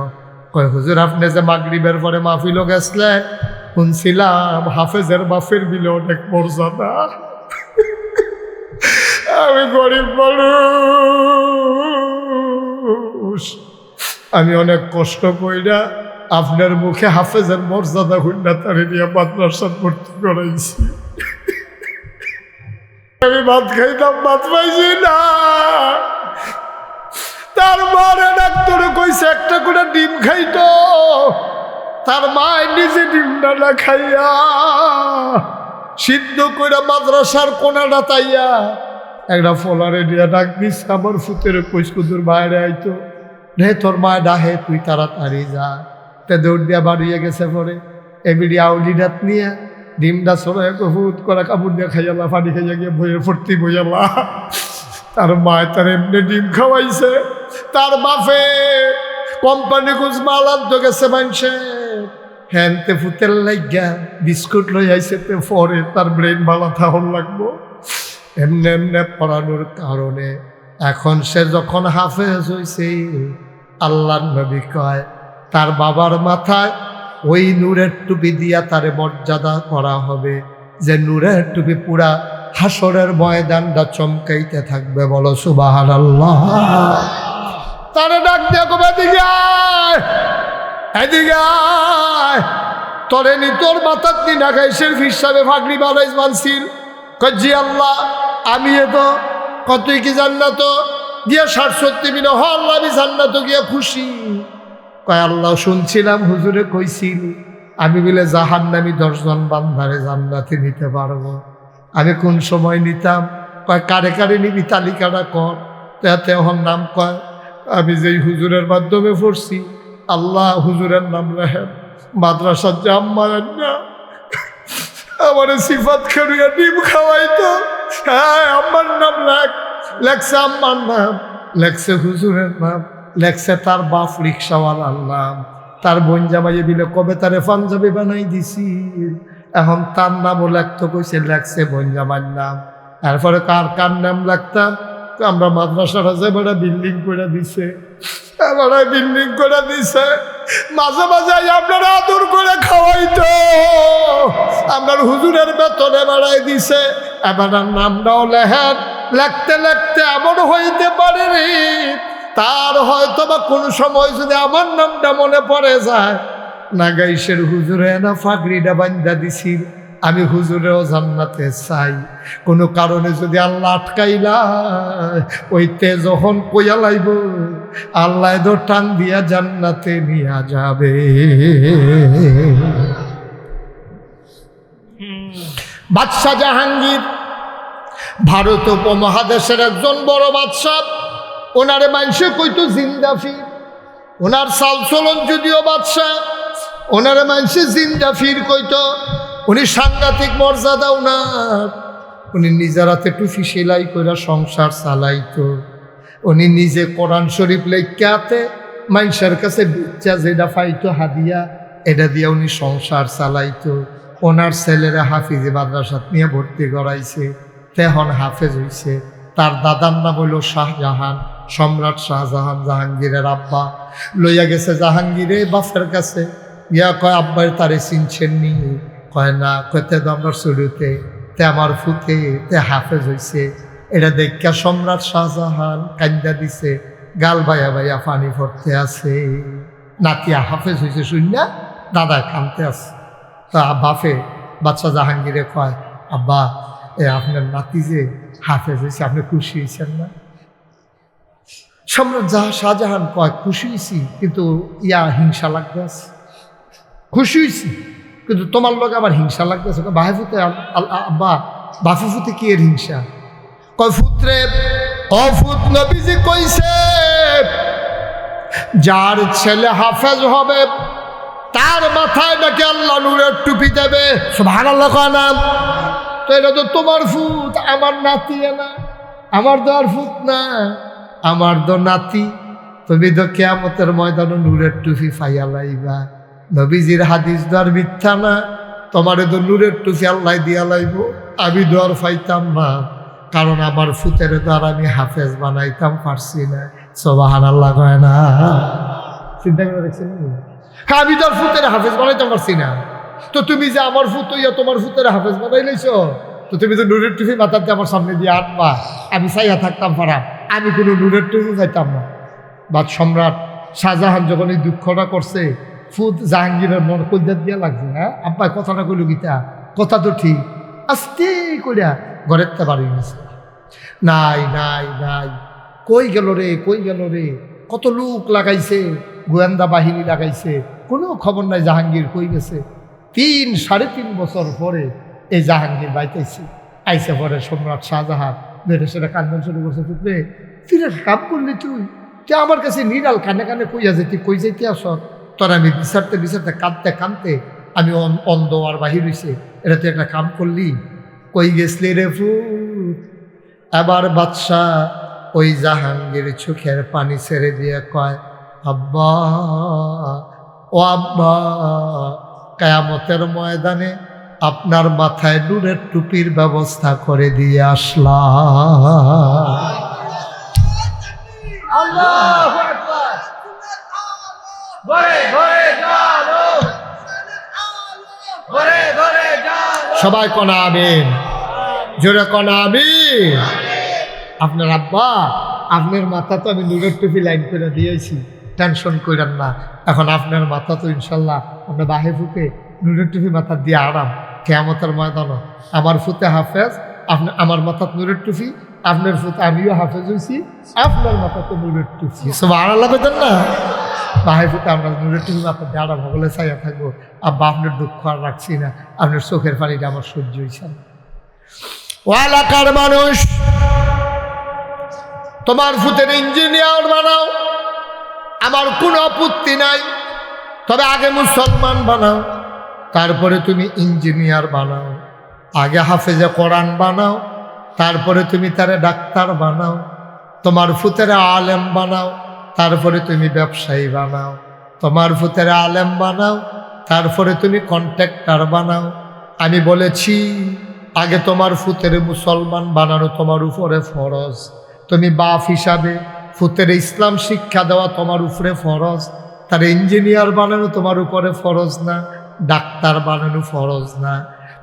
কয় হুজুর আপনি যে মাগরিবের পরে মাহফিলও গেছলেন, শুনছিলাম হাফেজের বাপের বিলে অনেক মর্যাদা। আমি গরিব মানুষ, আমি অনেক কষ্ট কইরা আপনার মুখে হাফেজের মর্যাদা হইনা তারে নিয়ে মাদ্রাসা ভর্তি করাইছি। আমি ভাত খাইতাম, ভাত পাইছি না। তার মারে ডাক্তারে কইছে একটা করে ডিম খাইতো, তার মায় নিজে ডিমটা না খাইয়া সিদ্ধ করে মাদ্রাসার কোনাটা তাইয়া একটা ফলারে দিয়া ডাক দিস, আমার ফুতের কইসকুদুর বাইরে আইতো রে, তোর মায় ডাহে তুই তাড়াতাড়ি যা। তে দৌড় দিয়া বাড়িয়ে গেছে, পরে এবিডি আউলিডাত নিয়ে ডিমটা সরাই ফুট করা কাপড় দিয়ে খাইয়ালা, পানি খাইয়া গিয়ে বইয়ের ভর্তি বইয়ালা। তার মায় তার এমনি ডিম খাওয়াইছে, তার বাপে কোম্পানি কুচ মাল আনতে গেছে মানছে, হ্যানতে ফুতের লাগিয়া বিস্কুট লই আইছে, তে পরে তার ব্রেন ভালো থাহন লাগবো। এমনি এমনি পড়ানোর কারণে এখন সে যখন হাফেজ হইছে, আল্লাহ নবী কয় তার বাবার মাথায় ওই নূরের টুপি দিয়া তারে মর্যাদা করা হবে, যে নূরের টুপি পুরা হাসরের ময়দানটা চমকাইতে থাকবে। বলো সুবহানাল্লাহ। তারে ডাক দিয়া কবে এদিকে আয়, এদিকে আয়, তোরে নি তোর মাথার দিন আগাইশের হিসাবে ফাগড়ি বানাইস মানছিল। জি আল্লাহ, আমি তো কতই কি জান্নাত গিয়া 60-70 মিনিট আল্লাহ, আমি জান্নাত গিয়া খুশি। কয় আল্লাহ শুনছিলাম হুজুরে কইছিল আমি বলে জাহান্নামী 10 জন বান্দারে জান্নাতে নিতে পারবো। আমি কোন সময় নিতাম? কয় কারে কারে নিবি তালিকাটা কর। তাতে ওর নাম কয়, আমি যেই হুজুরের মাধ্যমে পড়ছি, আল্লাহ হুজুরের নাম লেখেন, মাদ্রাসার জাম্মা না আমার সিফাত খেলুয়া ডিম খাওয়াইতো। হ্যাঁ, আমার নাম লেখছে, আম্মার নাম লেখছে, হুজুরের নাম লেখছে, তার বাপ রিক্সাওয়ালার নাম, তার বোন জামাইয়ে বিলে কবে তারে পাঞ্জাবি বানাই দিছি, এখন তার নামও লেখতো কইছে, লেখছে বোন জামাইয়ের নাম। তারপরে কার কার নাম লাগতাম, আমরা মাদ্রাসাটা যে বড় বিল্ডিং করে দিছে, বড় বিল্ডিং করে দিছে, মাঝে মাঝে আপনারা আদর করে খাওয়াইতো, আপনার হুজুরের বেতনে বাড়াই দিছে। এবার নামটাও লেখেন, লেখতে লেখতে এমন হইতে পারে রে, তার হয়তো বা কোনো সময় যদি আমার নামটা মনে পড়ে যায়, নাগাইশের হুজুরে না ফাগড়িটা বান্ধা দিছিল, আমি হুজুরেও জান্নাতে চাই। কোনো কারণে যদি আল্লাহ আটকাইলা, ওইতে যখন কইয়া লাইব, আল্লাহ তো টান দিয়া জান্নাতে নিয়া যাবে। বাদশাহ জাহাঙ্গীর ভারত উপমহাদেশের একজন বড় বাদশাহ। ওনারে মানুষে কইতো জিন্দাফির। ওনার চালচলন যদিও বাদশাহ, ওনারে মানুষে জিন্দাফির কইতো। উনি সাংঘাতিক মর্যাদা ওনার। উনি নিজের হাতে টুপি সেলাই করে সংসার চালাইতো। উনি নিজে কোরআন শরীফ লেখাতে মানুষের কাছে বিচ্ছা যেটা পাইতো হাদিয়া, এটা দিয়ে উনি সংসার চালাইতো। ওনার ছেলেরা হাফিজে মাদ্রাসাত নিয়ে ভর্তি করাইছে, তেহন হাফেজ হইছে। তার দাদার নাম হইল শাহজাহান, সম্রাট শাহজাহান, জাহাঙ্গীরের আব্বা। লইয়া গেছে জাহাঙ্গীরে বাপের কাছে, ইয়া কয় আব্বার তারে চিনছেন নি? কয় না। কয়তে তো আমার শুরুতে তে আমার ফুতে তে হাফেজ হইছে। এটা দেখা সম্রাট শাহজাহান কান্দা দিছে, গাল বাইয়া বাইয়া পানি পড়তে আছে। নাতিয়া হাফেজ হয়েছে শুননা দাদা কানতে আছে। তা বাপে বাচ্চা জাহাঙ্গীরে কয়, আব্বা আপনার নাতি যে হাফেজ হয়েছে, আপনি খুশি হয়েছেন না? সম্রাট শাহজাহান কয়, খুশি হয়েছি, কিন্তু হিংসা লাগতে আছে। খুশি হয়েছি কিন্তু তোমার লোক আমার হিংসা লাগতেছে। বাহে ফুতে আব্বা, বাফে ফুতে কি এর হিংসা? কয় ফুত্রে অফুত নবীজি কইছে যার ছেলে হাফেজ হবে তার মাথায় নাকি আল্লাহ নূরের টুপি দেবে। সুবহানাল্লাহ কয় না? তো এটা তো তোমার ফুত, আমার নাতি না, আমার তো আর ফুত না, আমার তো নাতি। তুমি তো কিয়ামতের ময়দানে নূরের টুপি পাইয়া লাইবা। নবীজির হাদিস দর মিথ্যা না, তোমারে তো নূরের টুপি আল্লাহ দিয়া লাইব। আমি দর পাইতাম না, কারণ আমার ফুতের দ্বার আমি হাফেজ বানাইতাম পারছি না। সুবহানাল্লাহ কয় না? চিন্তা করে দেখছেন? আমি তোর ফুতের হাফেজ বানাইতাম পারছি না, তো তুমি যে আমার ফুত ইয়া তোমার ফুতের হাফেজ বানাই লাইছ, তো তুমি তো নূরের টুপি মাথাতে আমার সামনে দিয়ে আনবা, আমি চাইয়া থাকতাম পারা, আমি কোনো নূরের টুপি চাইতাম না। বাদ সম্রাট শাহজাহান যখন এই দুঃখটা করছে, ফুত জাহাঙ্গীরের মন কলজাত দিয়া লাগছে। হ্যাঁ আব্বা কথাটা কইল গীতা, কথা তো ঠিক। আস্তে কইরা ঘরের তে বাড়ি গেছে। নাই নাই নাই, কই গেল রে, কই গেল রে? কত লোক লাগাইছে, গোয়েন্দা বাহিনী লাগাইছে, কোনো খবর নাই জাহাঙ্গীর কই গেছে। 3-3.5 বছর পরে এই জাহাঙ্গীর বাইতেছে। আইসে পরে সম্রাট শাহজাহান বেড়ে সেটা কান্দন শুরু করছে, পুত্রে তুই কাম করলি, তুই আমার কাছে নিরাল কানে কানে কইয়া যেতি, কই যেতে আস? তোর আমি বিচারতে বিচারতে কাঁদতে কাঁদতে আমি অন্ধ আর বাহির হইছে, এটা তুই একটা কাম করলি, কই গেছলি রে ফুত? এবার বাদশাহ ওই জাহাঙ্গীর চোখের পানি ছেড়ে দিয়ে কয়, আব্বা ও আব্বা, কিয়ামতের ময়দানে আপনার মাথায় নূরের টুপির ব্যবস্থা করে দিয়ে আসলাম। আল্লাহু আকবার। সবাই কনা আমিন, জোরে কনা আমিন। আপনার আব্বা, আপনার মাথা তো আমি নূরের টুপি লাইন করে দিয়েছি, টেনশন করেন না। এখন আপনার মাথা তো ইনশাল্লাহ আপনার বাহে ফুকে নূরের টুপি মাথা দিয়ে আরাম। কিয়ামতের ময়দানে আমার ফুতে হাফেজ, আমার মাথা নূরের টুপি, আপনার ফুতে আমিও হাফেজ হয়েছি, আপনার মাথা তো নূরের টুপি। সুবহানাল্লাহ কইতেন না? বাহে ফুতে আমরা নূরের টুপি মাথা দিয়ে আরাম হলে চাইয়া থাকবো। আব্বা আপনার দুঃখ আর রাখছি না, আপনার চোখের পানিটা আমার সহ্য হয়েছে। ও এলাকার মানুষ, তোমার ফুতের ইঞ্জিনিয়ার বানাও, আমার কোনো আপত্তি নাই, তবে আগে মুসলমান বানাও, তারপরে তুমি ইঞ্জিনিয়ার বানাও। আগে হাফেজে কোরআন বানাও, তারপরে তুমি তারে ডাক্তার বানাও। তোমার ফুতেরা আলেম বানাও, তারপরে তুমি ব্যবসায়ী বানাও। তোমার ফুতেরা আলেম বানাও, তারপরে তুমি কন্ট্রাক্টর বানাও। আমি বলেছি আগে তোমার ফুতের মুসলমান বানানো তোমার উপরে ফরজ। তুমি বাপ হিসাবে ফুতের ইসলাম শিক্ষা দেওয়া তোমার উপরে ফরজ। তার ইঞ্জিনিয়ার বানানো তোমার উপরে ফরজ না, ডাক্তার বানানো ফরজ না।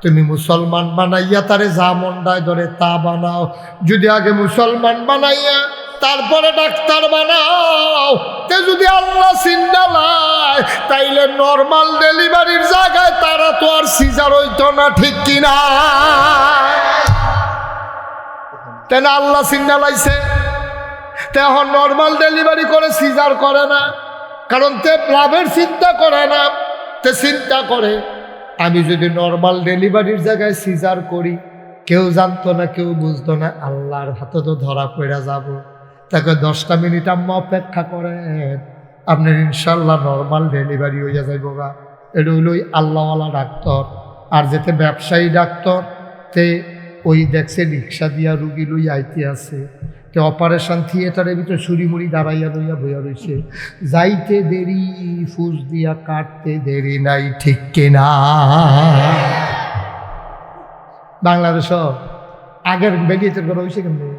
তুমি মুসলমান বানাইয়া তারে যা মন্ডায় ধরে তা বানাও। যদি আগে মুসলমান বানাইয়া তারপরে ডাক্তার বানাও, তে যদি আল্লাহ সিন্দালায়, তাইলে নর্মাল ডেলিভারির জায়গায় তারা তো আর সিজার হইতো না, ঠিক কিনা? তাই না? আল্লাহ সিন্দালাইছে, এখন নর্মাল ডেলিভারি করে, সিজার করে না, কারণ তে লাভের চিন্তা করে না, তে চিন্তা করে আমি যদি নর্মাল ডেলিভারির জায়গায় সিজার করি, কেউ জানতো না, কেউ বুঝতো না, আল্লাহর হাতে তো ধরা পড়ে যাব। তাকে 10টা মিনিট আম্মা অপেক্ষা করেন, আপনার ইনশাল্লাহ নর্মাল ডেলিভারি হইয়া যাইব গা। এটা হইল ওই আল্লাহওয়ালা ডাক্তার। আর যেতে ব্যবসায়ী ডাক্তার, তে ওই দেখছে রিক্সা দিয়া রুগী লই আইতে আছে, তে অপারেশন থিয়েটারের ভিতরে ছুরি-মুড়ি দাঁড়াইয়া লইয়া বইয়া রয়েছে। যাইতে দেরি ফুস দিয়া কাটতে দেরি নাই, ঠিক কিনা? বাংলাদেশ আগের বেরিয়েতে করে হয়েছে কেমনে?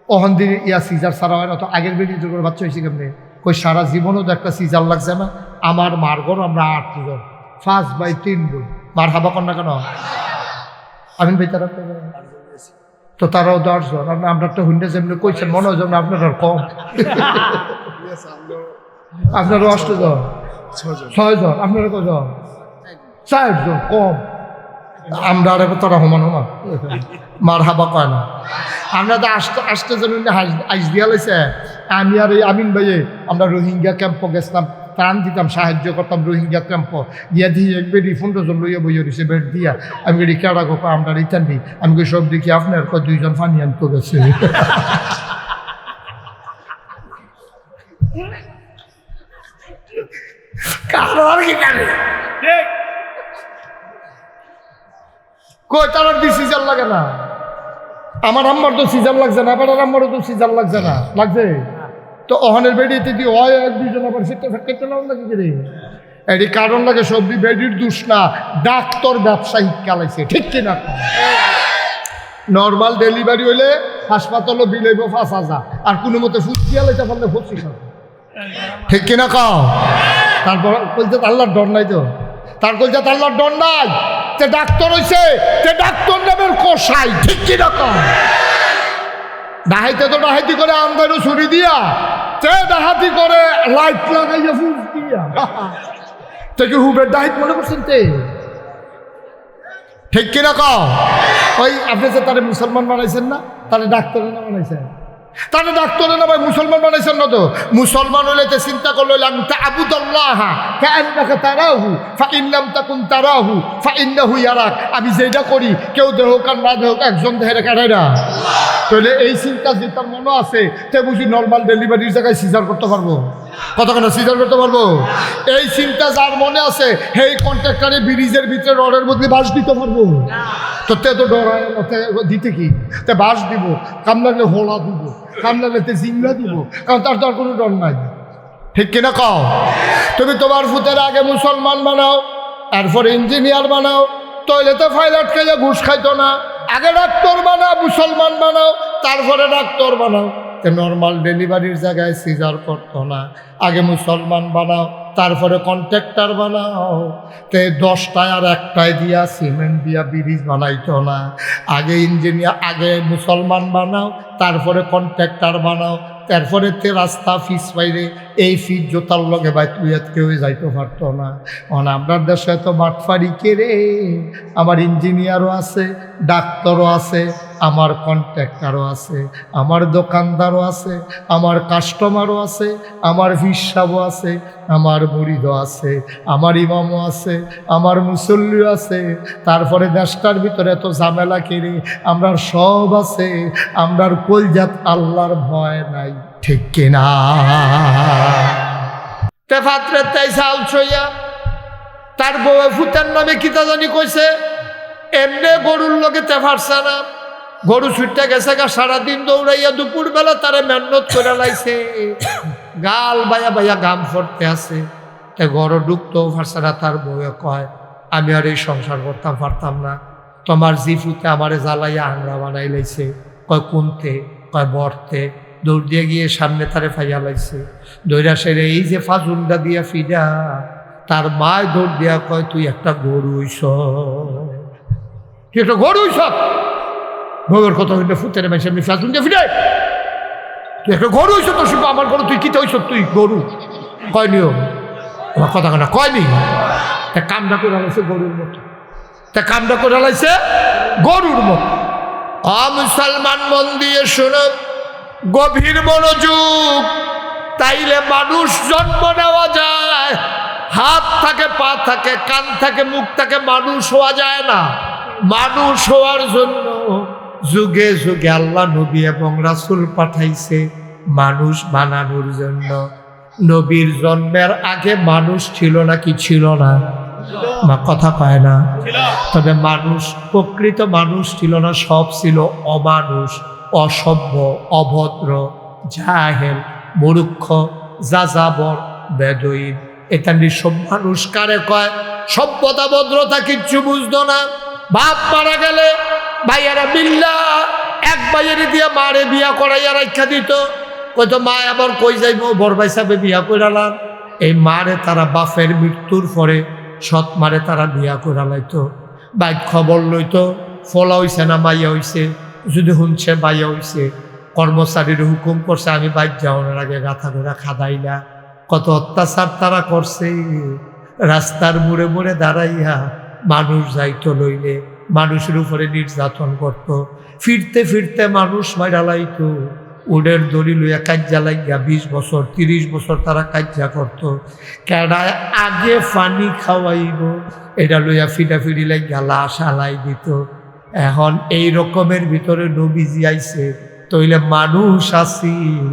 অহন দিন ইয়া সিজার সারা হয় না, তো আগের বেরিয়েতে করে বাচ্চা হয়েছে কেমনে? ওই সারা জীবনও তো একটা সিজার লাগছে না। আমার মার ঘর আমরা 8 জন, 5/3 বোন। মার হাবা কন্যা কেন? আমি ভাই তারা তো তারাও 10 জন। আমরা একটা হুন্ডে যেমনি কইছেন মনে হয় যেমন আপনার কম। আপনারও 8 জন, 6 জন। আপনারা কজন? 4 জন, কম। আমরা আর তোরা সমান সমান মার হাবা কয় না। আমরা তো আসতে জন আইস দিয়া লাইছে। আমি আর এই আমিন ভাইয়ে আমরা রোহিঙ্গা ক্যাম্পে গেছিলাম, ত্রাণ দিতাম, সাহায্য করতাম রোহিঙ্গা ক্যাম্প গিয়া দিয়ে এক বেডি 15 জন লইয়া বইয়া দিছে বেড দিয়া। আমি কই কেডা গো? আমরা রিটার্ন দিই। আমি কই সব দেখি আপনার 2 জন পানি আনতে গেছে। কই তার দি সিজার লাগে না? আমার আম্মার তো সিজার লাগছে না, আবার আম্মারও তো সিজার লাগছে না, লাগছে তো অহনের বেডিতে দিয়ে হয় 1-2 জন আবার সেটা ফেটে নাও লাগে কি রে? এটি কারণ লাগে সবজি বেডির দোষ না, ডাক্তার ব্যবসায়ী কালাইছে, ঠিক কিনা? নর্মাল ডেলিভারি হইলে হাসপাতালও বিল হইব 5,000, আর কোনো মতে ফুটকিয়া লাইতে পারলে 25,000, ঠিক কিনা কাও? তারপর বলছে আল্লাহর ডর নাই তো, তার বলছে আল্লাহর ডর নাই, তে ডাক্তার হইছে, তে ডাক্তার নামের কষাই, ঠিক কিনা কাও? ডাহাইতে তো ডাহাইতি করে আমদারও ছুরি দিয়া, তে ডাহাতি করে লাইট লাগাইয়া ফুল দিয়া, থেকে হুবের ডাহিত মনে করছেন তে, ঠিক কিনা কাও? ওই আপনি যে তারে মুসলমান বানাইছেন না, তারে ডাক্তারের না বানাইছেন, তাহলে ডাক্তারের না ভাই মুসলমান বানাইছেন না তো? মুসলমান হলে চিন্তা করলো আবুদাল্লাহ কাআন্নাকা তারাহু ফাইন লাম তাকুন তারাহু ফাইন্নাহু ইয়ারাক। আমি যেটা করি কেউ দেহক আর না দেহক একজন দেহের কাটায় না। তাহলে এই চিন্তা যে তার মনে আছে, তে বুঝি নর্মাল ডেলিভারির জায়গায় সিজার করতে পারবো? কতক্ষণ সিজার করতে পারবো? এই চিন্তা যার মনে আছে, সেই কন্ট্রাক্টরে ব্রিজের ভিতরে রডের মধ্যে বাঁশ দিতে পারবো? তো তে তো ডরায় দিতে কি, তে বাঁশ দিব, কাম লাগলে হোলা দিব, কাম লাগলে তে জিংলা দিব, কারণ তার তো আর কোনো ডর নাই, ঠিক কিনা কও? তুমি তোমার ফুতের আগে মুসলমান বানাও, তারপরে ইঞ্জিনিয়ার বানাও, টয়লেটে ফাইল আটকাইয়া ঘুষ খাইতো না, আগে ডাক্তার বানাও, মুসলমান বানাও, তারপরে ডাক্তার বানাও। নর্মাল ডেলিভারির জায়গায় সিজার করতো না, আগে মুসলমান বানাও, তারপরে কন্ট্রাক্টর বানাও। তে 10টায় আর 1টায় দিয়া সিমেন্ট দিয়া ব্রিজ বানাইতো না, আগে ইঞ্জিনিয়ার, আগে মুসলমান বানাও, তারপরে কন্ট্রাক্টর বানাও, তারপরে তে রাস্তা ফিস বাইরে এই ফিট জোতার লগে বাই তুই কেউ যাইতে পারতো না। আপনার দেশে এত বাটফারি কে রে? আমার ইঞ্জিনিয়ারও আছে, ডাক্তারও আছে, আমার কন্ট্রাক্টরও আছে, আমার দোকানদারও আছে, আমার কাস্টমারও আছে, আমার হিসাবও আছে, আমার মুরিদও আছে, আমার ইমামও আছে, আমার মুসল্লিও আছে। তারপরে দেশটার ভিতরে এত ঝামেলা কেড়ে আমরা সব আছে, আমরার কলজাত আল্লাহর ভয় নাই, ঠিক কিনা? তে ফাত্রে তাই চাউল ছইয়া তার বউ ফুতার নামে কিতা জানি কইছে, এমনি গরুর লগে তে ফারছে না, গরু ছুটতে গেছে গা, সারাদিন দৌড়াইয়া দুপুর বেলা তারে মেহনত করে লাইছে, গাল বাইয়া বাইয়া গাম ফরতে আছে, তে গরু ঢুকতেও ফারছে না। তার বউয়ে কয় আমি আর এই সংসার করতাম পারতাম না, তোমার জিফুতে আমারে জ্বালাইয়া আংরা বানাই লাইছে। কয় কোনতে? কয় বরতে। দৌড় দিয়ে গিয়ে সামনে তারে ফাইয়া লাইছে, দৌড়া সেরে এই যে ফাজুলটা দিয়া ফিডা, তার মায় দৌড় দিয়া কয় তুই একটা গরু হইছ, তুই একটা গরু হইছ। ভোগের কথা হইলে ফুতের মাইছে এমনি ফাজুল দিয়ে ফিডাই, তুই একটা গরু হইছ, তো শুধু আমার গরু, তুই কিতে হইছ, তুই গরু। কয় নিও আমার কথা কেনা কয়নি, তা কামটা করে লাইছে গরুর মতো, তা কামটা করে লাইছে গরুর মতো। মুসলমান মন দিয়ে শোনো, গভীর মনোযোগ, তাইলে মানুষ জন্ম নেওয়া যায়, হাত থাকে, পা থাকে, কান থাকে, মুখ থাকে, মানুষ হওয়া যায় না। মানুষ হওয়ার জন্য যুগে যুগে আল্লাহ নবী এবং রাসূল পাঠাইছে মানুষ বানানোর জন্য। নবীর জন্মের আগে মানুষ ছিল নাকি ছিল না? কথা কয় না। তবে মানুষ, প্রকৃত মানুষ ছিল না, সব ছিল অমানুষ, অসভ্য, অভদ্র, জাহেল, মূর্খ, যাযাবর, বেদুইন। এটা নিঃসব মানুষ কারে কয়? সভ্যতা ভদ্রতা কিচ্ছু বুঝতো না। বাপ মারা গেলে ভাইয়ারা বিল্লা এক ভাইয়ের দিয়ে মারে বিয়া করাইয়া রাখা দিত। কইতো মা আবার কই যাইব, বড় ভাই সাহেবে বিয়া কইরালাম। এই মারে তারা বাপের মৃত্যুর পরে সৎ মারে তারা বিয়া কইরালাইতো। বাইক খবর লইতো, ফলা হইছে না মাইয়া হইছে, যদি শুনছে মাইয়া হইছে, কর্মচারীর হুকুম করছে আমি বাইক যাওয়ার আগে গাথা করে খাদাইলা। কত অত্যাচার তারা করছে। রাস্তার মোড়ে মোড়ে দাঁড়াইয়া মানুষ যাইতো লইলে মানুষের উপরে নির্যাতন করত। ফিরতে ফিরতে মানুষ মাইরা লাইতো। উডের দড়ি লইয়া কাজ্জা লাগিয়া 20 বছর 30 বছর তারা কাজ্জা করত। কেডায় আগে পানি খাওয়াইব এটা লইয়া ফিটাফিটি লাগিয়া লাশ আলাই দিত। এখন এই রকমের ভিতরে নবীজি আইছে, তইলে মানুষ আছিল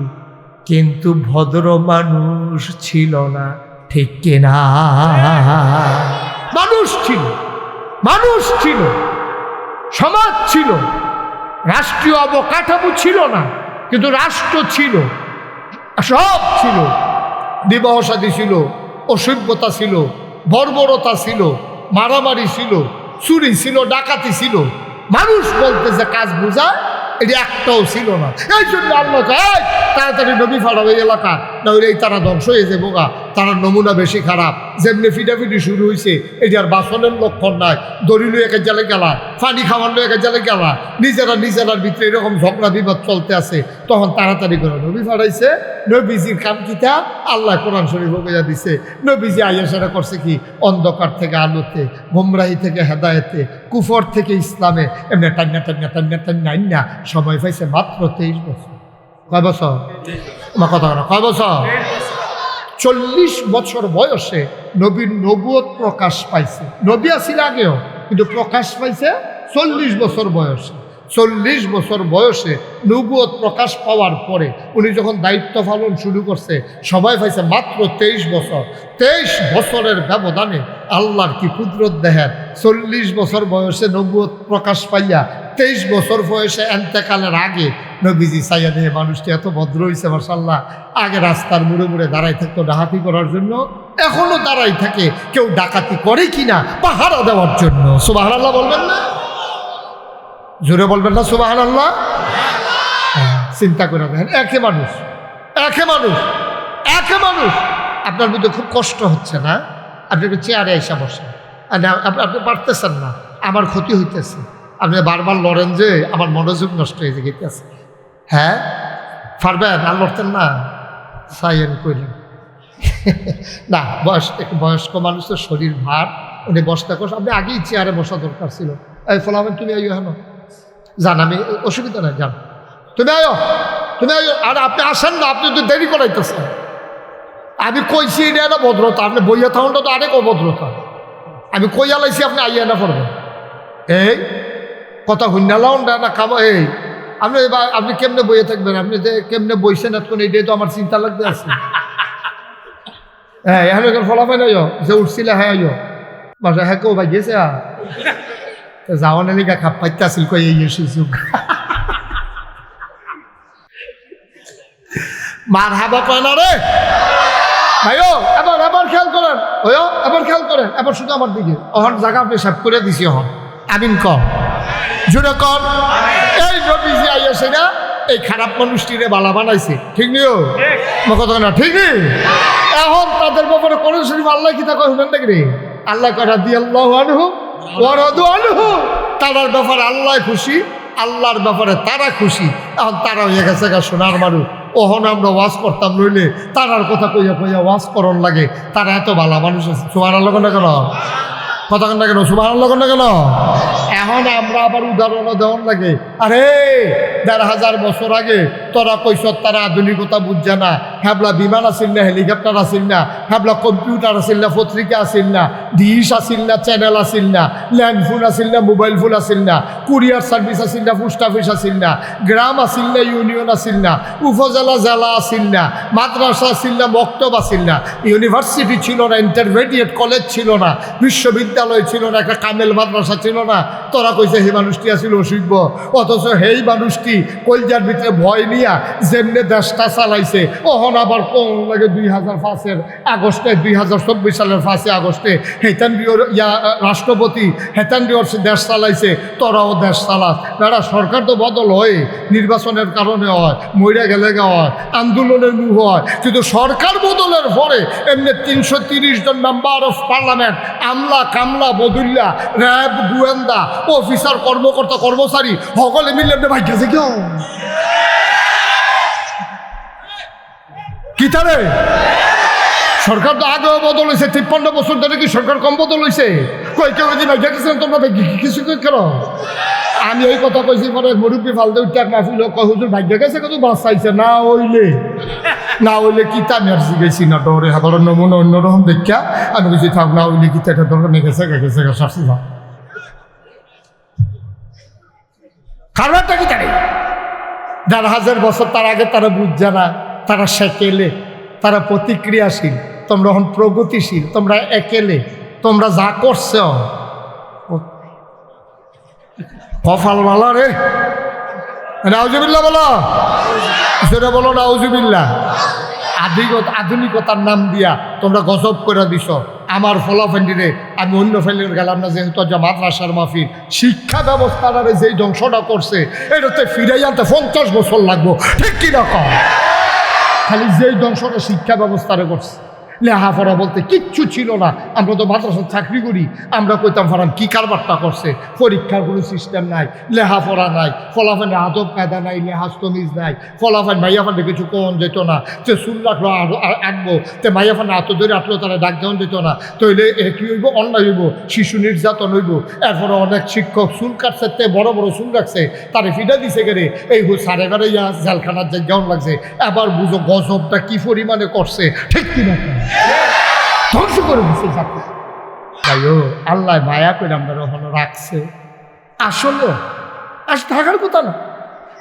কিন্তু ভদ্র মানুষ ছিল না, ঠিক কিনা? মানুষ ছিল, মানুষ ছিল, সমাজ ছিল, রাষ্ট্রীয় অবকাঠামো ছিল না কিন্তু রাষ্ট্র ছিল, সব ছিল। বিবাহ শাদী ছিল, অসভ্যতা ছিল, বর্বরতা ছিল, মারামারি ছিল, চুরি ছিল, ডাকাতি ছিল। মানুষ বলতে যে কাজ বোঝায় এটি একটাও ছিল না। এই জন্য আল্লাহ তাড়াতাড়ি নবী ফাড়াবে এলাকা, না হলে এই তারা ধ্বংস হয়ে যাবো গা। তারা নমুনা বেশি খারাপ। যেমনি ফিটাফিটি শুরু হয়েছে এটি আর বাসনের লক্ষণ নাই। দড়ি লুয়ে একে জালে গেলা, পানি খাওয়ান লুয়ে একে জালে গেলা, নিজেরার ভিতরে এরকম ঝগড়া বিবাদ চলতে আছে। তখন তাড়াতাড়ি করে নবী ফাড়াইছে। নবীজির কাম কিতা আল্লাহ কোরআন শরীফ বইয়া দিছে। নবীজি আইয়া সেটা করছে কি? অন্ধকার থেকে আলোতে, গোমরাহি থেকে হেদায়েতে, কুফর থেকে ইসলামে, এমনি টান্না সময় পাইছে মাত্র 23 বছর। কয় বছর? আমার কথা না, কয় বছর? 40 বছর বয়সে নবীর নবুয়ত প্রকাশ পাইছে। নবী আসিল আগেও, কিন্তু প্রকাশ পাইছে 40 বছর বয়সে। 40 বছর বয়সে নবুয়ত প্রকাশ পাওয়ার পরে উনি যখন দায়িত্ব পালন শুরু করছে সবাই পাইছে মাত্র 23 বছর। 23 বছরের ব্যবধানে আল্লাহর কি কুদরত দেখেন। 40 বছর বয়সে নবুয়ত প্রকাশ পাইয়া 23 বছর বয়সে এন্তেকালের আগে নবীজি চাইয়া দিয়ে মানুষটি এত ভদ্র হয়েছে মাশাআল্লাহ। আগে রাস্তার মুড়ে মুড়ে দাঁড়াই থাকতো ডাকাতি করার জন্য, এখনো দাঁড়াই থাকে। কেউ ডাকাতি করে কিনা পাহারা দেওয়ার জন্য। সুবহানাল্লাহ বলবেন না? জোরে বলবেন না সুবহানাল্লাহ? চিন্তা করে দেখেন, একে মানুষ, একে মানুষ, একে মানুষ। আপনার মধ্যে খুব কষ্ট হচ্ছে না? আপনি একটু চেয়ারে এসে বসেন। আপনি পারতেছেন না, আমার ক্ষতি হইতেছে। আপনি বারবার লড়েন যে আমার মনোযোগ নষ্ট হয়ে যেতেছে। হ্যাঁ পারবেন? আর লড়তেন না, সাইন কইলেন না। বয়স্ক মানুষের শরীর ভার, উনি বসতে কষ্ট। আপনি আগেই চেয়ারে বসা দরকার ছিল। এই ফলাবেন তুমি আইও, হেন যান, আমি অসুবিধা নাই, যান তুমি আয়ো, তুমি আয়ো। আর আপনি আসেন না, আপনি তো দেরি করাইতেছেন। আমি কইছি এটা একটা ভদ্রতা, আপনি বইয়া থাকুনটা তো আরেক অভদ্রতা। আমি কইয়া লাইছি, আপনি আইয়া না পড়বেন। এই কথা হুন্ডালাও না খাবো। এই আপনি কেমনে বইয়ে থাকবেন? আপনি যে কেমনে বইছেন এখন এইটাই তো আমার চিন্তা লাগতে আছে। হ্যাঁ এখন এখন ফলাফাই নাই যে উঠছিলে। হ্যাঁ আইও বাসা। হ্যাঁ কেউ ভাই গেছে যাওয়ানের লিগা খাপ পাইতে আসিল কই এই সুযোগ। মার হাবা পায় না রে ভাইও। এবার এবার খেয়াল করেন, ওইও এবার খেয়াল করেন। এবার শুধু আমার দিকে অহন জায়গা আপনি সাপ করে দিছি। অহন আমিন কম জুড়ে কম। এই নবীজি আইয়াছে না, এই খারাপ মানুষটিরে বালা বানাইছে, ঠিক নিও কথা না? ঠিক নেই? এখন তাদের ব্যাপারে কোরআন শরীফ আল্লাহ কি তা কইবেন নাকি রে? আল্লাহ কয় রাদিয়াল্লাহু আনহু ওয়া রাদু আনহু। তার ব্যাপারে আল্লাহ খুশি, আল্লাহর ব্যাপারে তারা খুশি। এখন তারা হয়ে গেছে সোনার মানুষ। ওহন আমরা ওয়াজ করতাম, নইলে তারার কথা কইয়া কইয়া ওয়াজ করন লাগে। তারা এত ভালো মানুষ আছে। সুবহানাল্লাহ না কেন? কথা কেন কেন? সুবহানাল্লাহ না কেন? এখন আমরা আবার উদাহরণ দেওয়ার লাগে। আরে 1,500 বছর আগে তোরা কইস তারা আধুনিকতা বুঝছে না। হ্যাবলা বিমান আসিল না, হেলিকপ্টার আসিল না, হ্যাবলা কম্পিউটার আসিল না, পত্রিকা আসিল না, ডিশ আসিল না, চ্যানেল আসিল না, ল্যান্ড ফোন আসিল না, মোবাইল ফোন আসিল না, কুরিয়ার সার্ভিস আসিল না, পোস্ট অফিস আসিল না, গ্রাম আসিল না, ইউনিয়ন আসিল না, উপজেলা জেলা আসিল না, মাদ্রাসা আসিল না, মক্তব আসিল না, ইউনিভার্সিটি ছিল না, ইন্টারমিডিয়েট কলেজ ছিল না, বিশ্ববিদ্যালয় ছিল না, একটা কামেল মাদ্রাসা ছিল না। তোরা কইছে সেই মানুষটি আসিল অসিব্য, অথচ সেই মানুষটি কলজার ভিতরে ভয় নিয়া যেমনে দেশটা চালাইছে। ওহন আবার কোন লাগে 2005 আগস্টে, 2024 সালের 5 আগস্টে হেতান্ডিওর রাষ্ট্রপতি হেতান্ডিওর দেশ চালাইছে, তোরাও দেশ চালাস। বেড়া সরকার তো বদল হয়, নির্বাচনের কারণে হয়, মইরা গেলে হয়, আন্দোলনের মুখ হয়, কিন্তু সরকার বদলের পরে এমনি 330 জন মেম্বার অফ পার্লামেন্ট, আমলা কামলা বদুল্লা, র্যাব গোয়েন্দা অফিসার কর্মকর্তা কর্মচারী সকলে মিলে ভাই গেছে কেউ কি তারে সরকার তো আগেও বদল হয়েছে। 53 বছর ধরে কি সরকার কম বদল হয়েছে? কই কেউ যদি ভাই গেছিলেন তোমরা কিছু কেন? আমি এই কথা কইছি, পরে মুরব্বী ফালতে উঠে মাহফিল হুজুর ভাগ্য গেছে কত বাস চাইছে না হইলে কি তা মেরছি গেছি না ডরে হাবার নমুনা অন্যরকম দেখা আমি কিছু থাক না হইলে কি এটা দরকার নিয়ে গেছে সারছি না। কারণটা কি তারে 1,500 বছর তার আগে তারা বুঝছে না, তারা সেকেলে, তারা প্রতিক্রিয়াশীল, তোমরা এখন প্রগতিশীল, তোমরা একেলে, তোমরা যা করছ কপাল ভালো রে। নাউজুবিল্লাহ বলো, সেটা বলো নাউজুবিল্লাহ। আধুনিকতার নাম দিয়া তোমরা গজব করে দিছ আমার ফলাফেন্ডিরে। আমি অন্য ফেলের গেলাম না, যেহেতু মাদ্রাসার মাহফিল শিক্ষা ব্যবস্থাটারে যেই ধ্বংসটা করছে এটাতে ফিরাই আনতে 50 বছর লাগবো, ঠিক কিরকম? খালি যেই ধ্বংসটা শিক্ষা ব্যবস্থারে করছে। লেহাপড়া বলতে কিচ্ছু ছিল না। আমরা তো মাদ্রাসার চাকরি করি, আমরা কইতাম ফারাম কি কারবারটা করছে। পরীক্ষার কোনো সিস্টেম নাই, লেহাপড়া নাই, ফলাফানে আদব কায়দা নাই, লেহাস্তমিজ নাই। ফলাফান মাইয়াফানে কিছু কোন যেত না, যে চুল রাখলো আঁকবো, তে মাইয়াফানে আত ধরে আটলো তারা ডাক দেওয়া যেত না। তৈলে কী হইব? অন্যায় হইব, শিশু নির্যাতন হইব। এরপরে অনেক শিক্ষক চুল কাটছে, তে বড় বড় চুল রাখছে, তারে ফিডা দিছে গেলে এই সাড়ে বেড়ে জেলখানার যে গেউন লাগছে। এবার বুঝো গজবটা কি পরিমাণে করছে, ঠিক কিনা? ধ্বংস করে দিচ্ছে চাকরি। তাইও আল্লাহ মায়া করে আমরা ওখানে রাখছে। আসলে আজ থাকার কথা না,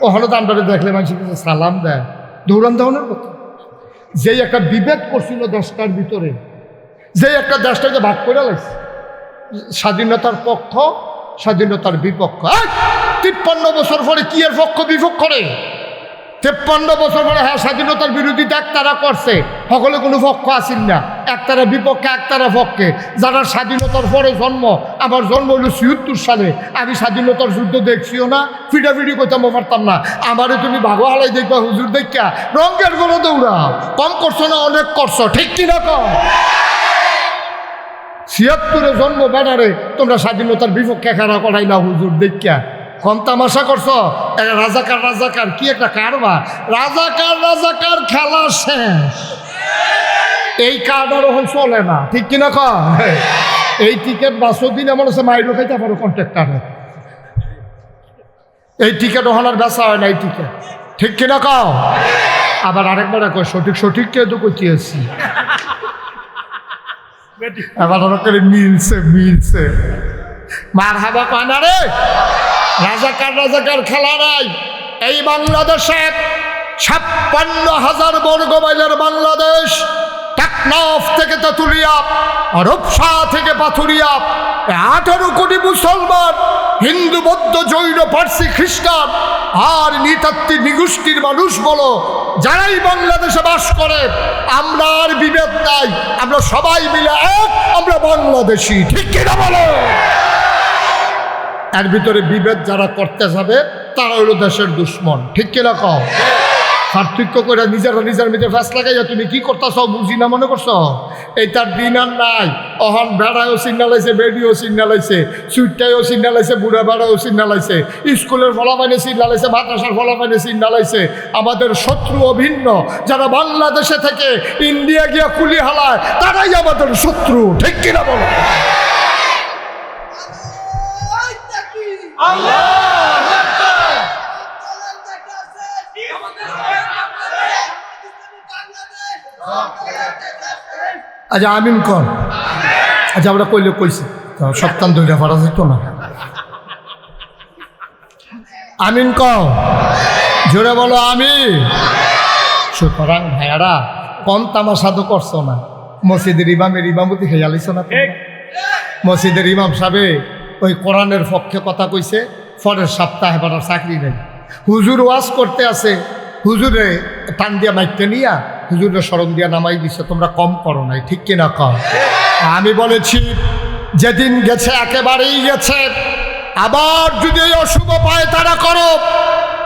ওখানে তো আমরা দেখলে মানুষের কাছে সালাম দেয়, দৌড়ান দেওয়ানোর কথা। যেই একটা বিভেদ করছিল দেশটার ভিতরে, যেই একটা দেশটাকে ভাগ করে লাগছে, স্বাধীনতার পক্ষ, স্বাধীনতার বিপক্ষ। 53 বছর পরে কি এর পক্ষ বিপক্ষ করে? 53 বছর পরে হ্যাঁ স্বাধীনতার বিরোধিতা একতারা করছে, সকলে কোনো পক্ষ আসিল না, একতারা বিপক্ষে একতারা পক্ষে। যারা স্বাধীনতার পরে জন্ম, আমার জন্ম হইল 76 সালে, আমি স্বাধীনতার যুদ্ধ দেখছিও না, ফিডাফিডি করতাম পারতাম না। আমারে তুমি ভাগো হালাই দেখবা হুজুর দেখা রঙের গলো দৌড়া, কম করছো না অনেক করছো, ঠিক কিনা কম? 76-এ জন্ম বেড়ারে তোমরা স্বাধীনতার বিপক্ষে খেলা করাইলা হুজুর দেখা, কম তামাশা করছো। রাজাকার রাজাকার কি একটা কারবার, রাজাকার খেলা শেষ। এই কার্ডার ওখানে চলে না, ঠিক কিনা কম? এই টিকিট 12 দিন এমন আছে মাইরও খাইতে পারো কন্ট্রাক্টারে। এই টিকিট ওখানে আর বেচা হয় না, এই টিকিট, ঠিক কিনা কম? আবার আরেকবার কয় সঠিক কে তো করতে আসছি, আবার করে মিলছে মার হাবা কয় না রে। রাজাকার খেলা নাই। এই বাংলাদেশে 56,000 বর্গ মাইলের বাংলাদেশ, টেকনাফ থেকে তেঁতুলিয়া, রূপসা থেকে পাথুরিয়া, 18 কোটি মুসলমান, হিন্দু বৌদ্ধ জৈন পার্সি খ্রিস্টান আর নৃতাত্ত্বিক নিগোষ্ঠীর মানুষ বলো, যারাই বাংলাদেশে বাস করে, আমরা আর বিভেদ নাই, আমরা সবাই মিলে এক, আমরা বাংলাদেশি, ঠিক কিনা বলো? এর ভিতরে বিভেদ যারা করতে যাবে তারা হলো দেশের দুশ্মন, ঠিক কিনা কও? পার্থক্য করে নিজের মধ্যে ফ্যাস লাগাইয়া তুমি কি করতেছ বুঝি না মনে করছো? এইটার দিন আর নাই। অহন বেড়ায়ও সিগনালাইছে, বেডিও সিগনালাইছে, সুইটটাইও সিগনালাইছে, বুড়া বেড়াও সিগনালাইছে, স্কুলের ফলাফাইনে সিগনালাইছে, মাদ্রাসার ফলাফাইনে সিগনালাইছে। আমাদের শত্রু অভিন্ন, যারা বাংলাদেশে থেকে ইন্ডিয়া গিয়া কুলি হালায় তারাই আমাদের শত্রু, ঠিক কিনা বলো? আচ্ছা আমিন কর। আচ্ছা আমরা কইলে কইছি সপ্তাহ ধরে পড়া যেত না। আমিন কও, জোরে বলো আমি। সুতরাং ভাইয়ারা কম তামাশা তো করছো না। মসজিদের ইমামের ইমামতি খেয়ালিস না। মসজিদের ইমাম সাহেব ওই কোরআনের পক্ষে কথা কইছে, পরের সপ্তাহে এবার চাকরি নেই। হুজুর ওয়াজ করতে আছে, হুজুরে টান দিয়া মাইকতে নিয়া হুজুরের শরম দিয়া নামাই দিছে। তোমরা কম করো নাই, ঠিক কিনা কম? আমি বলেছি যেদিন গেছে একেবারেই গেছে। আবার যদি এই অশুভ পায় তারা করো,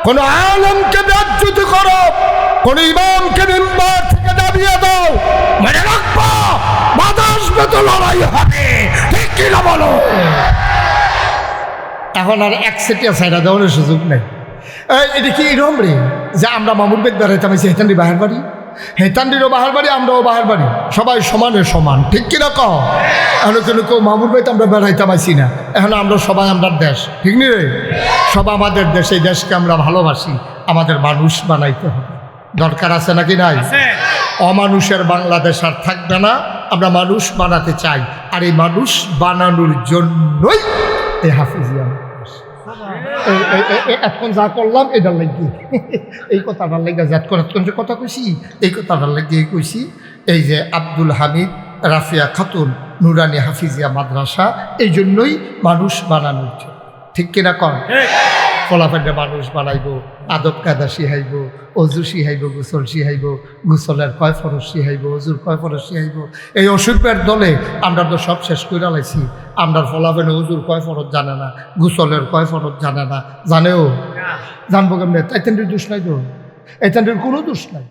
কোন আলেমকে বেজ্জতি করো, কোন ইমামকে মিম্বার থেকে দাবিয়ে দাও, মনে রাখবো বাধা আসবে তো লড়াই হবে, ঠিক কিনা বলো? এখন আর এক সেটিয়া সাইডা দেওয়ার সুযোগ নেই। এটা কি এরকম রে যে আমরা মামুর বেদ বেড়াইতাম হেতান্ডি বাহার বাড়ি, হেতান্ডিরও বাহার বাড়ি, আমরাও বাহার বাড়ি, সবাই সমানে সমান, ঠিক কিনা কও? এখন কেউ মামুর বাড়িতে আমরা বেড়াইতাম আইসি না। এখন আমরা সবাই আমরা দেশ, ঠিক নি রে? সব আমাদের দেশ, এই দেশকে আমরা ভালোবাসি, আমাদের মানুষ বানাইতে হবে। দরকার আছে নাকি নাই? অমানুষের বাংলাদেশ আর থাকবে না, আমরা মানুষ বানাতে চাই। আর এই মানুষ বানানোর জন্যই এই হাফিজিয়া। এখন যা করলাম এটার লাগিয়ে, এই কথাটার লাগিয়ে জাত করার কথা কইছি, এই কথাটার লাগিয়ে কইছি। এই যে আব্দুল হামিদ রাফিয়া খাতুন নুরানি হাফিজিয়া মাদ্রাসা, এই জন্যই মানুষ বানানোর জন্য, ঠিক কিনা কর? ফলাফেন্ডে মানুষ বানাইব, আদব কায়দা শিহাইব, অজু শিহাইব, গোসল শিহাইব, গোসলের কয় ফরজ শিহাইব, অজুর কয় ফরজ শিহাইব। এই অসুখের দলে আমরা তো সব শেষ করে লাইছি। আমরা ফলাফেন্ডে অজুর কয় ফরজ জানে না, গোসলের কয় ফরজ জানে না। জানেও জানবো কেমনে? তাইতেন্দ্রের দোষ নাই তো, এতেন্দ্রের কোনো দোষ নাই।